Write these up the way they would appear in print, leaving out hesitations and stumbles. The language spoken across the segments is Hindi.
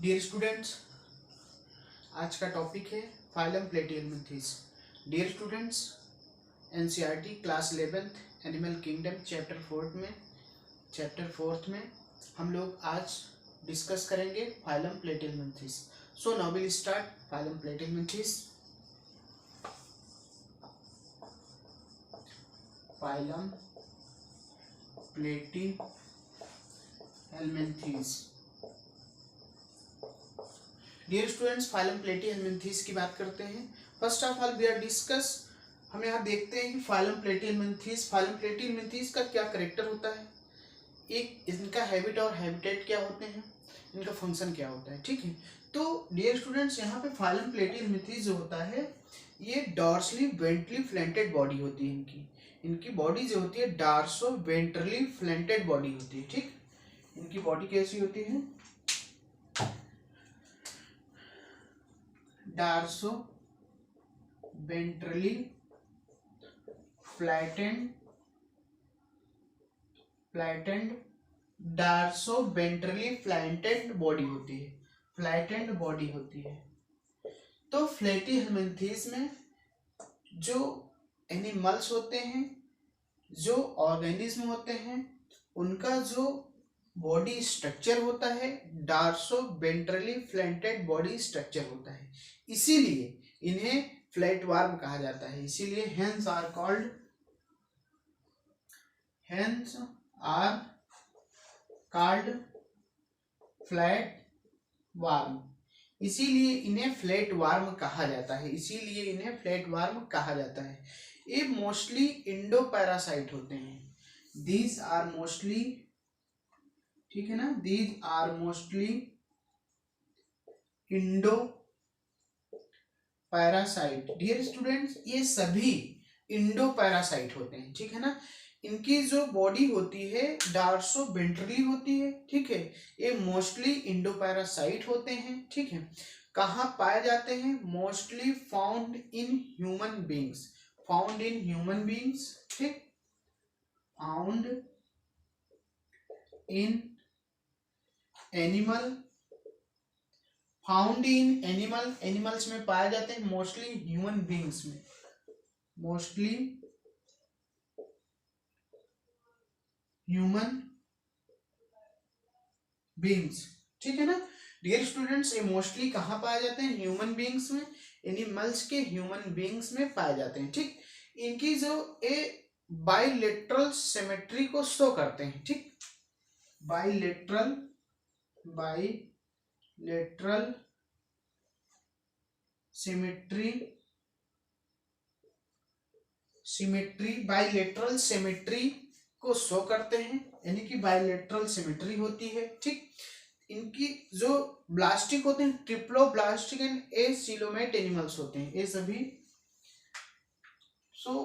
डियर स्टूडेंट्स, आज का टॉपिक है phylum platyhelminthes. Dear students, NCERT class 11th animal kingdom chapter fourth में हम लोग आज डिस्कस करेंगे phylum platyhelminthes. So now will start phylum platyhelminthes. Phylum platyhelminthes. Dear students, phylum platyhelminthes की बात करते हैं। First of all we are discuss, हम यहाँ देखते हैं कि फाइलम प्लेटिहेल्मिन्थेस का क्या करेक्टर होता है, एक इनका हैबिट और हैबिटेट क्या होते हैं, इनका फंक्शन क्या होता है। ठीक है, तो डियर स्टूडेंट्स यहाँ पे फाइलम प्लेटिहेल्मिन्थेस जो होता है ये डॉर्सली वेंट्रली फ्लैंटेड बॉडी होती है। इनकी बॉडी जो होती है डार्सो वेंट्रली फ्लैंटेड बॉडी होती है। ठीक, इनकी बॉडी कैसी होती है, dorsoventrally flattened dorsoventrally flattened body होती है, फ्लैटेंड बॉडी होती है। तो प्लेटिहेल्मिन्थेस में जो एनिमल्स होते हैं, जो ऑर्गेनिज्म होते हैं, उनका जो बॉडी स्ट्रक्चर होता है dorsoventrally flattened body structure होता है, इसीलिए इन्हें फ्लैटवर्म कहा जाता है। इसीलिए हेंस आर कॉल्ड फ्लैटवर्म। इसीलिए इन्हें फ्लैटवर्म कहा जाता है, इसीलिए इन्हें फ्लैटवर्म कहा जाता है। ये मोस्टली इंडो पैरासाइट होते हैं। दीज आर मोस्टली, ठीक है ना, these are mostly endoparasite. Dear students, ये सभी इंडो पैरासाइट होते हैं। ठीक है ना, इनकी जो बॉडी होती है डार्सो वेंट्रली होती है। ठीक है, ये मोस्टली इंडो पैरासाइट होते हैं। ठीक है, कहाँ पाए जाते हैं, mostly found in human beings, found in human beings. ठीक, found in animal, found in animal, animals में पाए जाते हैं, मोस्टली ह्यूमन बींग्स में, मोस्टली ह्यूमन बींग्स। ठीक है ना डियर स्टूडेंट्स, ये मोस्टली कहाँ पाए जाते हैं, ह्यूमन बींग्स में, एनिमल्स के ह्यूमन बींग्स में पाए जाते हैं। ठीक, इनकी जो ए बाइलेटरल सिमेट्री को शो करते हैं। ठीक, बाइलेटरल बाइलेटरल सिमेट्री को शो करते हैं, यानी कि बाइलेटरल सिमेट्री होती है। ठीक, इनकी जो ब्लास्टिक होते हैं ट्रिप्लोब्लास्टिक एंड एसिलोमेट एनिमल्स होते हैं ये सभी।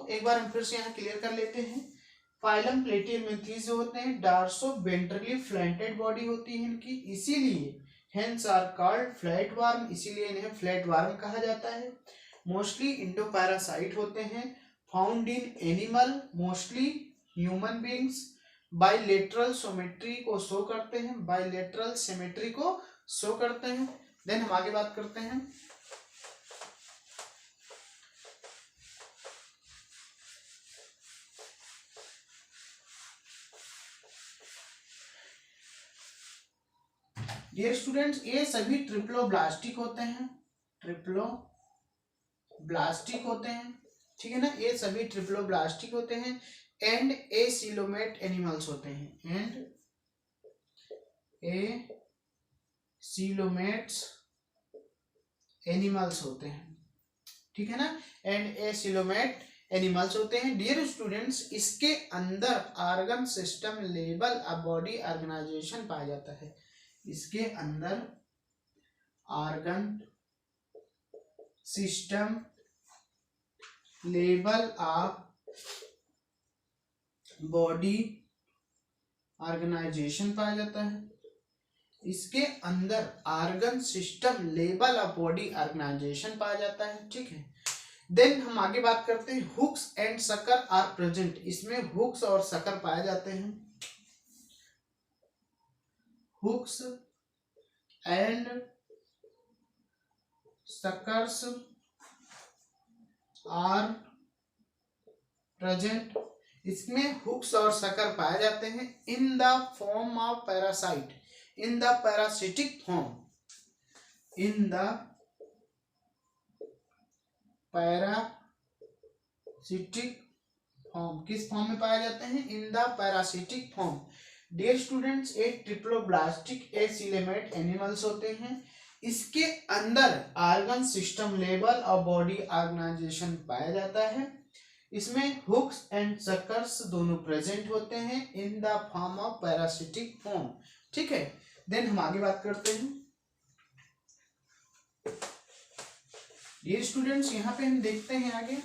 एक बार हम फिर से यहाँ क्लियर कर लेते हैं। फाइलम प्लेटिहेल्मिन्थेस जो होते हैं डार्सो वेंट्रली फ्लैंटेड बॉडी होती है इनकी, इसीलिए हेंस आर कॉल्ड फ्लैटवर्म, इसीलिए इन्हें फ्लैटवर्म कहा जाता है। मोस्टली इंडो पैरासाइट होते हैं, found in animal, mostly human beings, bilateral symmetry को शो करते हैं, बाइलेटरल सिमेट्री को शो करते हैं। देन हम आगे बात करते हैं। डियर स्टूडेंट्स, ये सभी ट्रिप्लोब्लास्टिक होते हैं, ट्रिप्लोब्लास्टिक होते हैं। ठीक है ना, ये सभी ट्रिप्लोब्लास्टिक होते हैं एंड एसिलोमेट एनिमल्स होते हैं, एंड एसिलोमेट्स एनिमल्स होते हैं। ठीक है ना, एंड एसिलोमेट एनिमल्स होते हैं। डियर स्टूडेंट्स, इसके अंदर organ system level of body organisation पाया जाता है, इसके अंदर organ system level of body organisation पाया जाता है, इसके अंदर organ system level of body organisation पाया जाता है। ठीक है, देन हम आगे बात करते हैं। Hooks and sucker are present, इसमें हुक्स और सकर पाए जाते हैं, hooks and suckers are present. इसमें हुक्स और सकर पाए जाते हैं in the form of parasite, in the parasitic form, in the parasitic form. किस फॉर्म में पाए जाते हैं? In the parasitic form. Dear students, एक ट्रिप्लोब्लास्टिक एसिलेमेट एनिमल्स होते हैं। इसके अंदर ऑर्गन सिस्टम लेवल और बॉडी ऑर्गेनाइजेशन पाया जाता है। इसमें हुक्स एंड सकर्स दोनों प्रेजेंट होते हैं in the form of parasitic form. ठीक है, देन हम आगे बात करते हैं। डियर स्टूडेंट्स, यहाँ पे हम देखते हैं आगे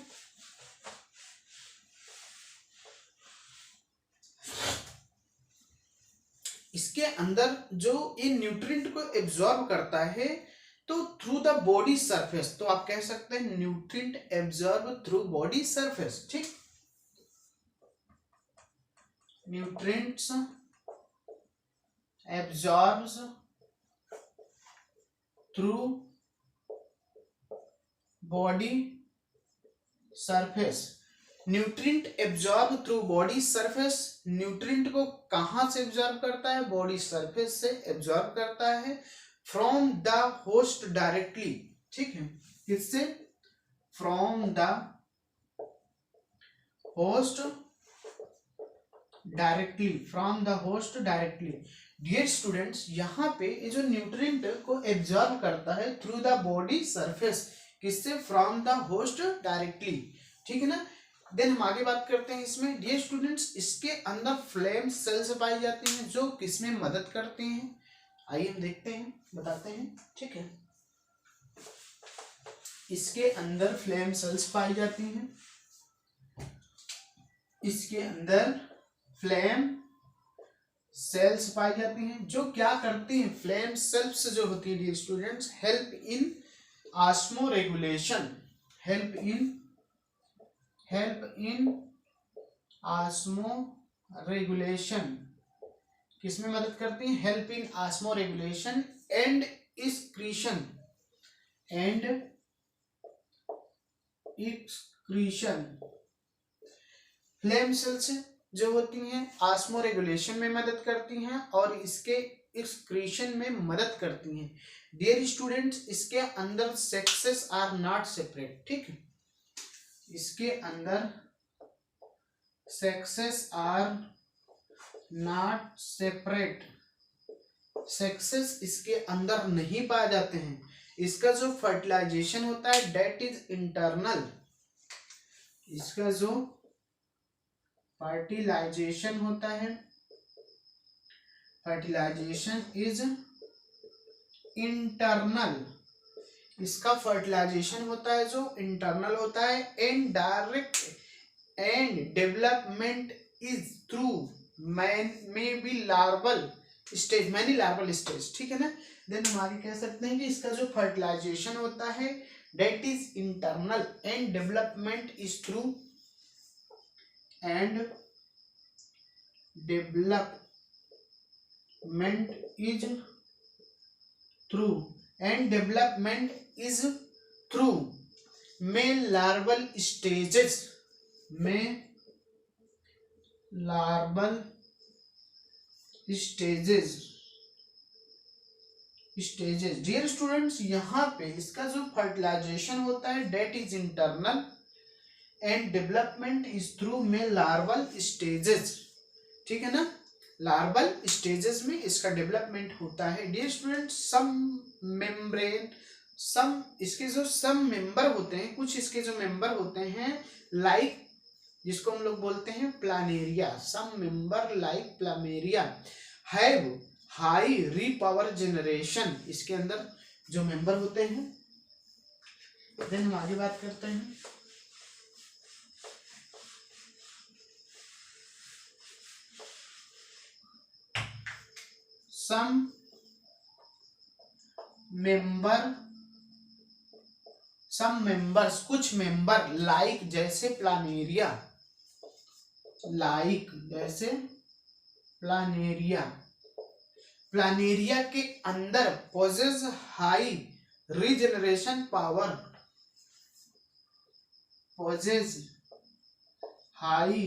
इसके अंदर जो ये न्यूट्रिएंट को एब्जॉर्ब करता है तो थ्रू द बॉडी सरफेस, तो आप कह सकते हैं nutrient absorb through body surface. ठीक, nutrients absorbs through body surface. Nutrient absorb through body surface. Nutrient को कहां से एब्जॉर्ब करता है? बॉडी सरफेस से एब्जॉर्ब करता है फ्रॉम द होस्ट डायरेक्टली। ठीक है, किससे? From the host directly, from the host directly. Dear students, यहाँ पे ये जो न्यूट्रिएंट को एब्जॉर्ब करता है थ्रू द बॉडी सरफेस, किससे? From the host directly. ठीक है ना। देन हम आगे बात करते हैं इसमें। डियर स्टूडेंट्स, इसके अंदर फ्लेम सेल्स पाई जाती हैं जो किसमें मदद करती हैं? आइए हम देखते हैं, बताते हैं। ठीक है, इसके अंदर फ्लेम सेल्स पाई जाती हैं। इसके अंदर फ्लेम सेल्स पाई जाती हैं जो क्या करती हैं? फ्लेम सेल्स जो होती है dear students, help in osmoregulation, help in osmoregulation. किसमें मदद करती हैं? Help in osmoregulation and excretion, and excretion. Flame cells जो होती हैं ऑस्मो रेगुलेशन में मदद करती हैं और इसके एक्सक्रीशन में मदद करती हैं। डियर स्टूडेंट्स, इसके अंदर सेक्सेस आर नॉट सेपरेट। ठीक है, इसके अंदर sexes are not separate, sexes इसके अंदर नहीं पाए जाते हैं। इसका जो फर्टिलाइजेशन होता है डेट इज इंटरनल, इसका जो फर्टिलाइजेशन होता है, फर्टिलाइजेशन इज इंटरनल, इसका फर्टिलाइजेशन होता है जो इंटरनल होता है। And direct and development is through may be larval stage, many larval stage. ठीक है ना। देन हम आगे कह सकते हैं कि इसका जो फर्टिलाइजेशन होता है that is internal and development is through, and development is through, and development is through male larval stages, में लार्वल स्टेजेस। डियर स्टूडेंट्स, यहाँ पे इसका जो फर्टिलाइजेशन होता है that is internal and development is through male larval stages. ठीक है ना, लार्वल स्टेजेस में इसका डेवलपमेंट होता है। डियर स्टूडेंट्स, सम मेम्ब्रेन, सम इसके जो सम मेंबर होते हैं, कुछ इसके जो मेंबर होते हैं लाइक, जिसको हम लोग बोलते हैं planaria, some member like planaria have high repower generation, इसके अंदर जो मेंबर होते हैं। देन हम आगे बात करते हैं। सम मेंबर्स, कुछ मेंबर लाइक जैसे प्लानेरिया, लाइक जैसे प्लानेरिया प्लानेरिया के अंदर possess high regeneration power, possess high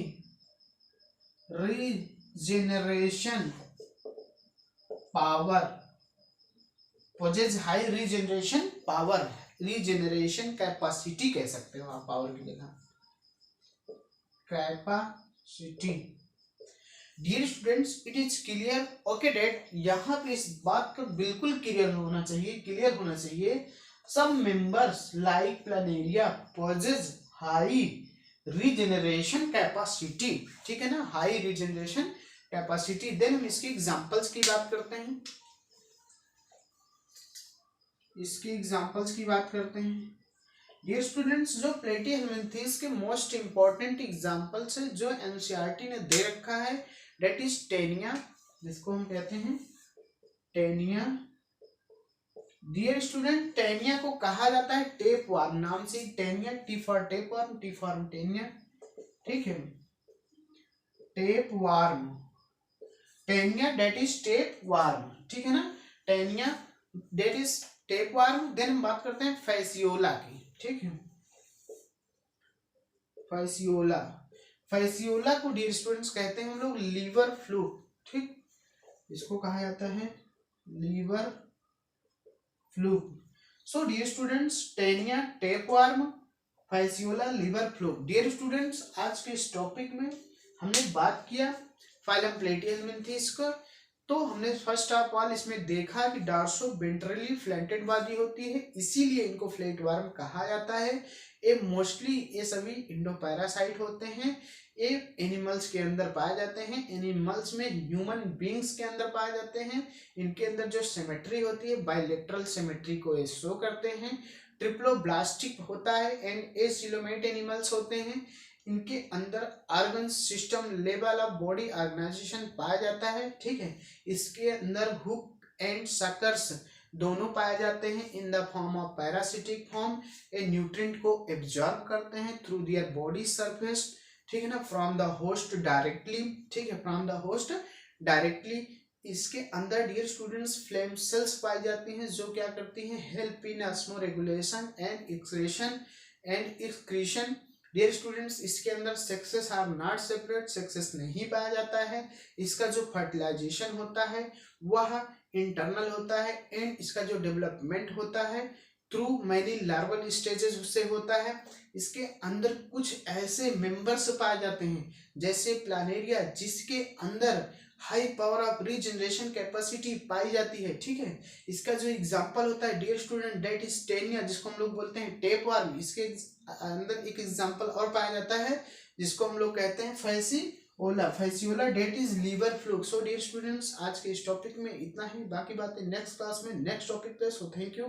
regeneration power, possess high regeneration power, regeneration capacity कह सकते हो आप पावर की जगह, capacity. Dear students, it is clear okay that, यहाँ पे इस बात का बिल्कुल क्लियर होना चाहिए, some members like planaria possess high regeneration capacity, ठीक है ना, हाई रीजनरेशन कैपेसिटी। देन हम इसके एग्जांपल्स की बात करते हैं, डियर स्टूडेंट्स, जो प्लेटीहेल्मिन्थेस के मोस्ट इंपॉर्टेंट एग्जांपल्स है जो एनसीईआरटी ने दे रखा है, डेट इज टेनिया, जिसको हम कहते हैं टेनिया। डियर स्टूडेंट, टेनिया को कहा जाता है टेप वार्म, नाम से Taenia, T for tapeworm, T for Taenia, ठीक है, tapeworm, Taenia that is tapeworm, ठीक है ना, Taenia that is tapeworm. Then हम बात करते हैं फैसियोला की, ठीक है, फैसियोला को डियर स्टूडेंट्स कहते हैं हम लोग लीवर फ्लूक, ठीक, इसको कहा जाता है liver fluke. So dear students, Taenia tapeworm, Fasciola liver fluke. Dear students, आज के इस टॉपिक में हमने बात किया फाइलम प्लेटीहेल्मिन्थेस का। तो हमने फर्स्ट ऑफ ऑल इसमें देखा कि डॉर्सो-वेंट्रली फ्लैंटेड बॉडी होती है, इसीलिए इनको फ्लैट वार्म कहा जाता है। ये मोस्टली ये सभी इंडोपैरासाइट होते हैं, ये एनिमल्स के अंदर पाए जाते हैं, एनिमल्स में ह्यूमन बींग्स के अंदर पाए जाते हैं। इनके अंदर जो सिमेट्री होती है बायलेटरल सिमेट्री को ये शो करते हैं। ट्रिप्लोब्लास्टिक होता है एंड एसिलोमेट एनिमल्स होते हैं। इनके अंदर organ system level of body organisation पाया जाता है, ठीक है। इसके अंदर हुक एंड सकर्स दोनों पाए जाते हैं in the form of parasitic form. A nutrient को एब्जॉर्ब करते हैं थ्रू देयर बॉडी सरफेस, ठीक है ना, फ्रॉम द होस्ट डायरेक्टली, ठीक है, फ्रॉम द होस्ट डायरेक्टली। इसके अंदर डियर स्टूडेंट्स फ्लेम सेल्स पाई जाती हैं जो क्या करती हैं, help in osmoregulation and excretion dear students, इसके अंदर sexes are not separate, sexes नहीं पाया जाता है। इसका जो फर्टिलाइजेशन होता है वह इंटरनल होता है एंड इसका जो डेवलपमेंट होता है थ्रू मैनी लार्वल स्टेजेस से होता है। इसके अंदर कुछ ऐसे मेंबर्स पाए जाते हैं जैसे प्लानेरिया, जिसके अंदर high power of regeneration capacity पाई जाती है, ठीक है। इसका जो एग्जांपल होता है dear student, that is taenia, जिसको हम लोग बोलते हैं टेप वार्म। इसके अंदर एक एग्जांपल और पाया जाता है जिसको हम लोग कहते हैं Fasciola, that is liver fluke. So dear students, आज के इस टॉपिक में इतना ही, बाकी बातें नेक्स्ट क्लास में नेक्स्ट टॉपिक पे। So thank you.